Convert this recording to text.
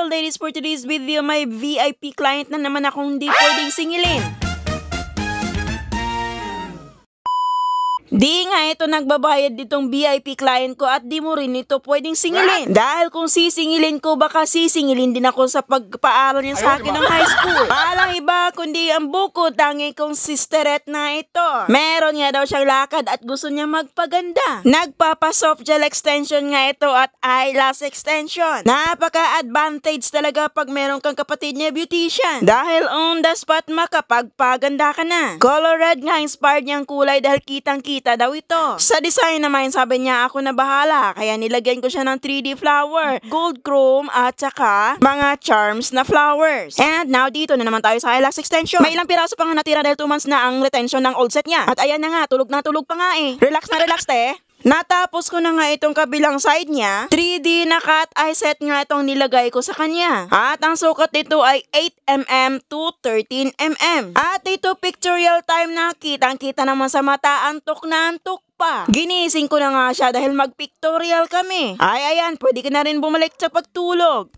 Well, ladies, for today's video, may VIP client na naman akong hindi pwedeng singilin. Di nga ito nagbabayad ditong VIP client ko at di mo rin ito pwedeng singilin. Dahil kung sisingilin ko, baka sisingilin din ako sa pagpaaral niya sa akin ng high school. Walang iba kundi ang buko tangi kong sisteret na ito. Meron nga daw siyang lakad at gusto niya magpaganda. Nagpapa-soft gel extension nga ito at eyelash extension. Napaka-advantage talaga pag meron kang kapatid niya beautician. Dahil on the spot makapagpaganda ka na. Color red nga inspired niyang kulay dahil kitang-kita daw ito. Sa design naman, sabi niya ako na bahala. Kaya nilagyan ko siya ng 3D flower, gold chrome at saka mga charms na flowers. And now dito na naman tayo sa eyelash extension. May ilang piraso pa nga natira dahil 2 months na ang retention ng old set niya. At ayan na nga, tulog pa nga eh. Relax na relax te. Natapos ko na nga itong kabilang side niya. 3D na cut eye set nga itong nilagay ko sa kanya. At ang sukat nito ay 8mm to 13mm. At ito pictorial time na kitang-kita naman sa mata, antok na antok pa. Ginising ko na nga siya dahil mag-pictorial kami. Ay ayan, pwede ka na rin bumalik sa pagtulog.